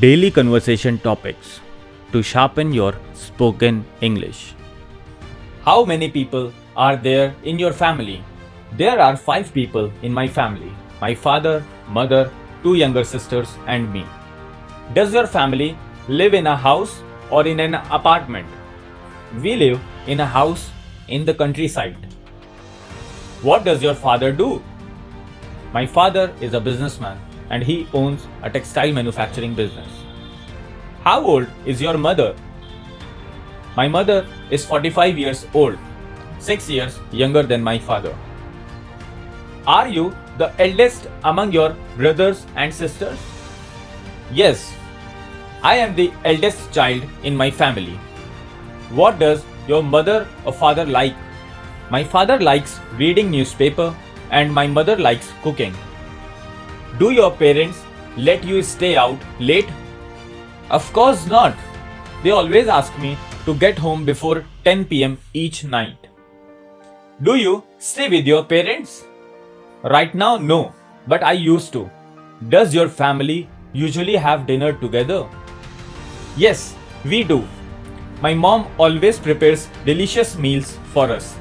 daily conversation topics to sharpen your spoken English. How many people are there in your family? There are 5 people in my family: my father, mother, 2 younger sisters, and me. Does your family live in a house or in an apartment? We live in a house in the countryside. What does your father do? My father is a businessman and he owns a textile manufacturing business. How old is your mother? My mother is 45 years old, 6 years younger than my father. Are you the eldest among your brothers and sisters? Yes, I am the eldest child in my family. What does your mother or father like? My father likes reading newspaper and my mother likes cooking. Do your parents let you stay out late? Of course not. They always ask me to get home before 10 p.m. each night. Do you stay with your parents? Right now, no, but I used to. Does your family usually have dinner together? Yes, we do. My mom always prepares delicious meals for us.